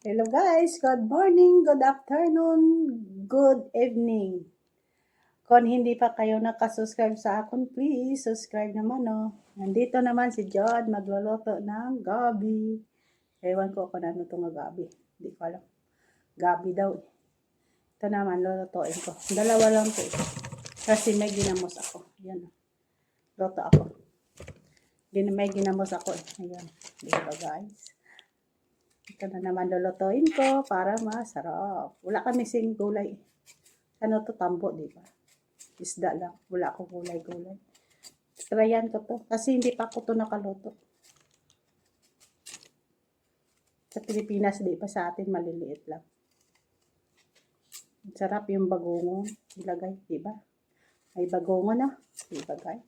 Hello guys, good morning, good afternoon, good evening. Kung hindi pa kayo nakasubscribe sa akin, please subscribe naman Nandito naman si John magluluto ng gabi. Ewan ko kung ano itong gabi. Hindi ko alam. Gabi daw. Ito naman, lulutuin ko. Dalawa lang ito Kasi may ginamos ako. Yan. Luto ako. May ginamos ako Ayan. Dito guys. Ito na naman lulutuin ko para masarap. Wala kami sing gulay. Ano to, tambo, di ba? Isda lang. Wala akong gulay-gulay. Tryan ko to. Kasi hindi pa ako to nakaluto. Sa Pilipinas, di pa sa atin maliliit lang. Sarap yung bagongon. Ilagay, di ba? May bagongon na. Di ba guys?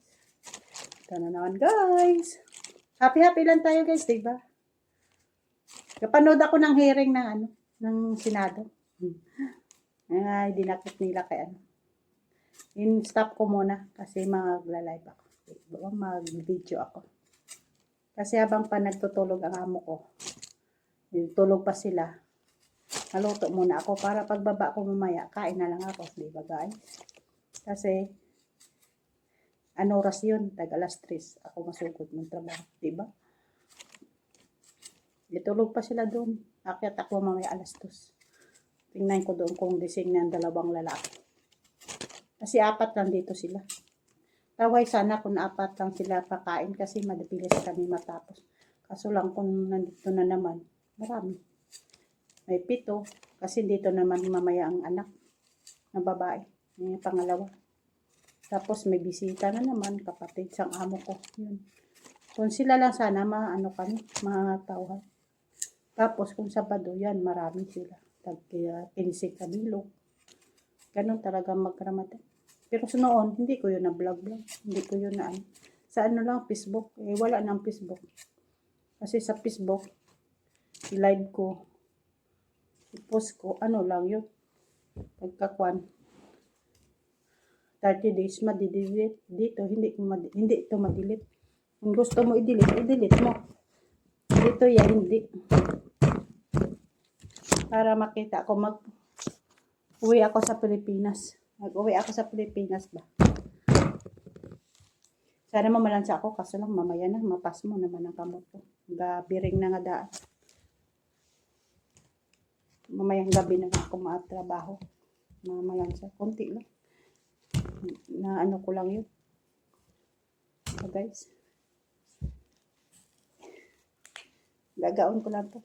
Ito na naman guys. Happy-happy lang tayo guys, di ba? Kapanood ako ng hearing ng Senado. Ay, dinakit nila kay In-stop ko muna kasi magla-live ako. Mag-video ako. Kasi habang pa nagtutulog ang amo ko, tulog pa sila, naluto muna ako para pagbaba ko mamaya, kain na lang ako. Diba guys? Kasi, oras yun? Alas 3. Ako masugod ng trabaho. Diba? Itulog pa sila doon. Akyat ako mamaya alas 2. Tingnan ko doon kung gising ng dalawang lalaki. Kasi 4 lang dito sila. Taway sana kung 4 lang sila pakain kasi madabilis kami matapos. Kaso lang kung nandito na naman, marami. May 7 kasi dito naman mamaya ang anak na babae. Yung pangalawa. Tapos may bisita na naman, kapatid sang amo ko. Yun. Kung sila lang sana, kami, matawhan. Tapos kung Sabado, yan, marami sila. Kaya 15 kabilog. Ganon talaga magramate. Pero sa noon, hindi ko yun na-vlog. Hindi ko yun sa lang, Facebook. Wala nang Facebook. Kasi sa Facebook, i-live ko, i-post ko, lang yun. Pagkakwan. 30 days, madidelete. Dito, hindi ito madelete. Kung gusto mo i-delete, i-delete mo. Dito yan, hindi. Para makita ko uwi ako sa Pilipinas. Mag-uwi ako sa Pilipinas ba? Sana mamalansa ako, kaso lang mamaya na, mapas mo naman ang kamot ko. Gabiring na nga daan. Mamayang gabi na ako matrabaho. Mamalansa, konti lang. Na ko lang yun. So guys. Gagaon ko lang to.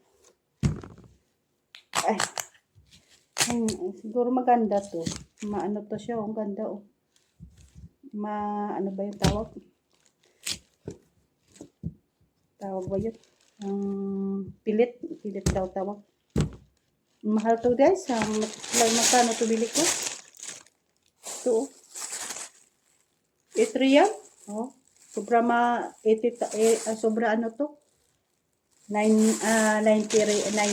Ay. Siguro maganda to. To siya, ang ganda ba yung tawag? Tawag ba yun? Pilit daw tawag. Mahal to guys. Magkano to bili ko? Ito Etrian. Sobra sobra to? 90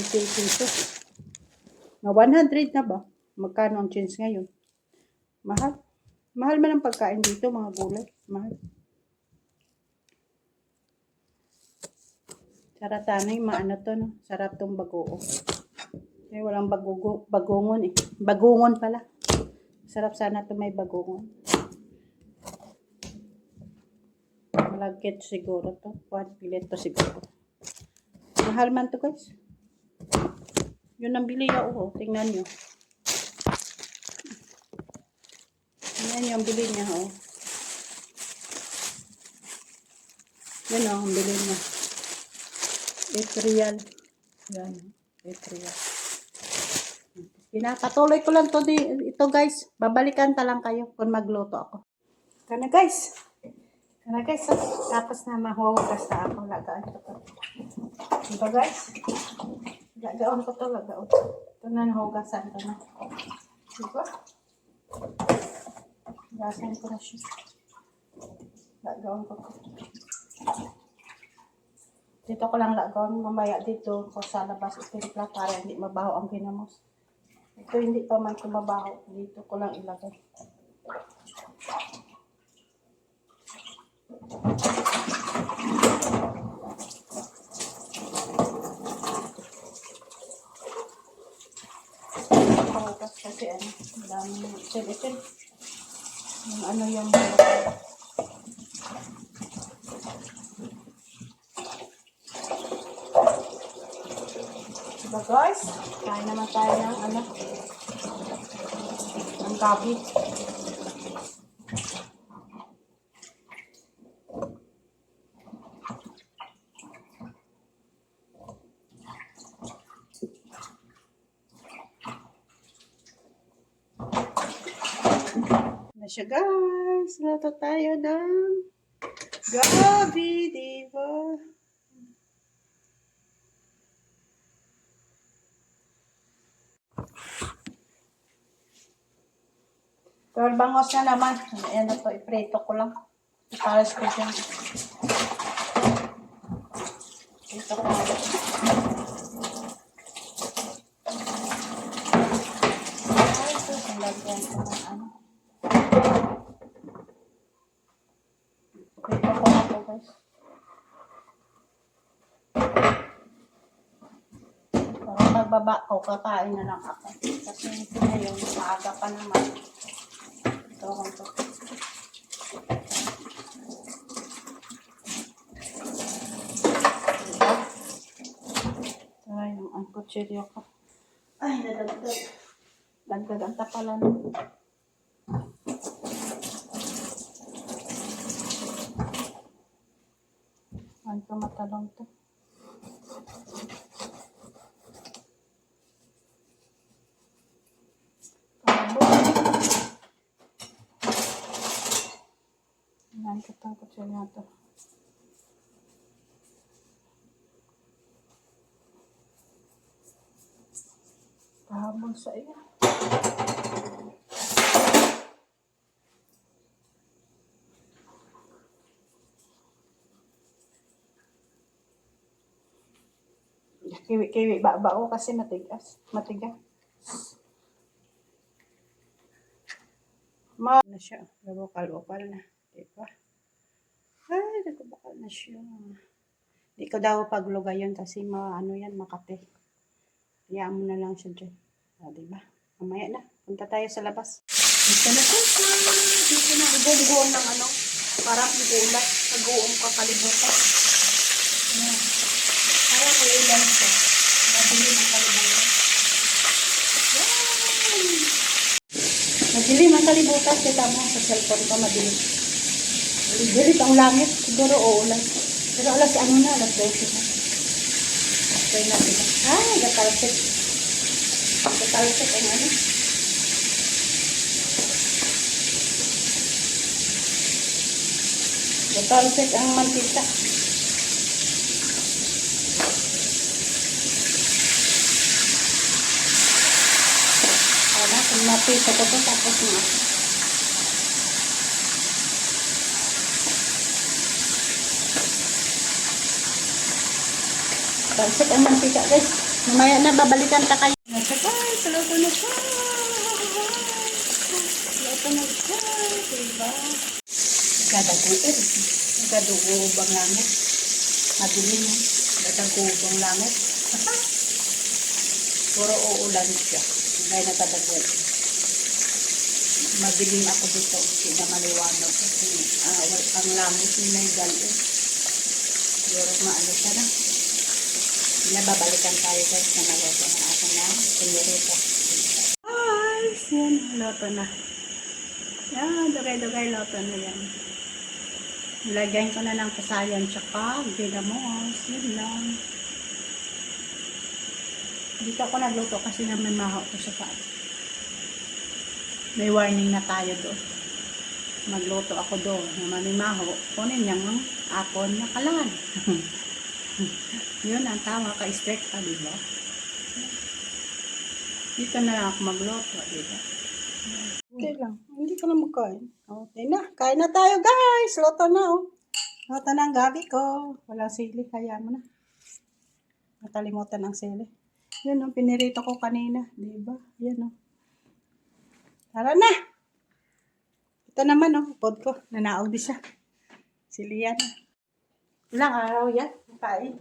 pesos. Na 100 na ba? Magkano ang change ngayon? Mahal. Mahal man ang pagkain dito, mga gulay. Mahal. Sarap sana yung to, no? Sarap tong bagoo. Walang bagongon Bagongon pala. Sarap sana to may bagongon. Malagkit siguro to. 1 pilit to siguro. Mahal man to guys. Yun ang bili ako. Tingnan nyo. Tingnan nyo ang bili niya. Yan ang bili niya. 8 real. Yan. 8 real. Pinapatuloy ko lang ito guys. Babalikan lang kayo kung magluto ako. Kana guys. Tapos na mahugas na ako. Lagaan ko to. Diba guys? Lagaon ko to. Ito na nahugasan ko na. Diba? Hugasan ko na siya. Lagaon ko to. Dito ko lang lagaon. Mamaya dito ko sa labas itimpla para hindi mabaho ang ginamos. Ito hindi pa man ko mabaho. Dito ko lang ilagay. bukas kasi ano, madaming silitin. Yung ano yung diba guys? Kain naman tayo ng ano, ng gabi. Na siya guys, luto tayo ng gabi, diba? Pero bangos na naman. Ayan na to, ipreto ko lang. Iparas ko dyan. Ito ko na. Ay, ito, lagyan ko ng ano. Ipreto ko na to guys. Pero pagbaba ko, kakain na lang ako. Kasi ito na yung maaga pa naman. Ito akong to. Ay, ang kutsilyo ko. Ay, nadagdag. Dagdag ang tapalan. Ang tumatalong to. Ang kitang kutsilyo to. Pahabol sa iyo. Kiwi-kiwi ba o kasi matigas. Matigas. Na siya. Bukal-bukal na. Diba? Ay, nagkabukal na siya. Di ko daw paglugay yun kasi ano yan, makate. Hayaan mo na lang siya dyan. Diba? Mamaya na. Punta tayo sa labas. Dito na siya. Dito na. Buong-buong ng ano. Parang ulat. Nag-uong kakalibutan. Yan. Kaya ko ulan siya. Madilim ang kalibutan. Yan. Madilim ang kalibutan. Kita mo sa cellphone ko madilim. Dilim ang langit. Siguro uulan. Pero alas ano na. Alas 12 na. Okay na sila. Ay, gatalsik. Gatalsik ang ano. Gatalsik ang mantika. Para kung mapito ko to tapos na. Gatalsik ang mantika guys. Mamaya na babalikan ta kayo. Nasa guys, luto na siya. Luto na siya. Diba? Nagdadugo-bang langit. Madilim. Nagdadugo-bang langit. Puro uulan siya. Ngay nagdadugo. Madilim ako dito. Hindi na maliwanag. Kasi ang langit ni Naigal. Siguro maano siya na. Nababalikan tayo guys na naloto ng akin na pinurito. Guys, yan. Loto na. Yan, dugay-dugay loto na yan. Lagyan ko na ng kasayan tsaka ginamos. Yun lang. Dito ako nagluto kasi na may mahaw ko sa paan. May warning na tayo doon. Magluto ako doon na may mahaw. Kunin niyang apon na kalan. Yun ang tama ka-strict ka, diba? Dito na lang ako magluto, diba? Okay lang. Hindi ka na magkain. Okay na. Kain na tayo, guys. Luto na, oh. Luto na ang gabi ko. Walang sili. Kaya mo na. Natalimutan ang sili. Yun, oh. Pinirito ko kanina. Diba? Yan, oh. Tara na. Ito naman, oh. Pod ko. Nanaog di siya. Sili yan. Ilang araw yan. Kain.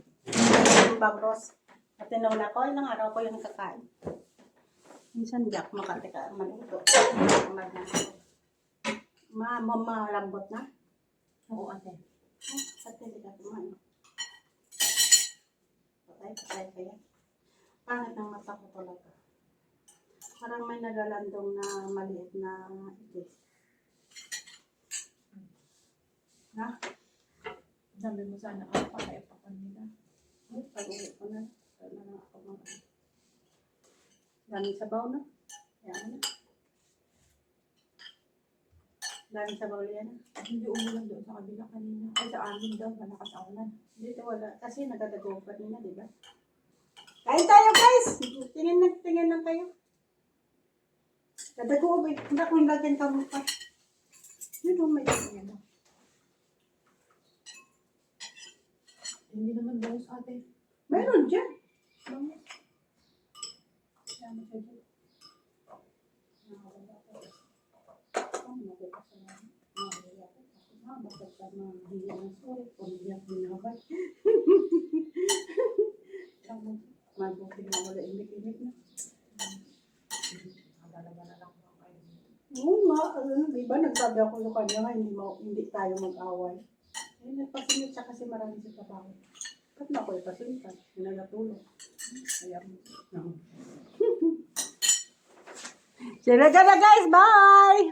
Bagros. At tinula ko. Ilang araw ko yung kakain. Minsan di ako makateka maluto. Malambot na? Oo, ate. Ate, di ka kumain. Patay kaya. Pangit ng mata ko talaga. Parang may nagalandong na maliit na itis. Ha? Sabi mo sana ako, pakaipakan nila. Pag-uwi ko na. Sana lang ako mga. Daming sabaw na. Yan na. Daming sabaw yan. Hindi umulan doon sa kabila kanina. Ay, sa amin daw, malakas ang ulan. Dito wala. Kasi nagdadago pa rin na, di ba? Kain tayo, guys! Tingin lang kayo. Dadago, ba? Hindi ko yung lagyan ka mo pa. Yun o, may tingin na. Hindi naman daw sa ate. Meron dyan. Sama siya dyan. Bakit ka mahiya ng sorry? Kung hindi ako binabay. Mabuti na wala imik-imik na. Dalawa na lang ako kayo. Oo nga, di ba nagsabi ako sa kanya nga, hindi tayo mag-away. Eh, nagpasinit siya kasi marami sa trabaho. Ba't na ako ipasinit? Nagatuloy. Kaya mo. Sila ka na guys, bye!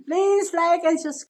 Please like and subscribe.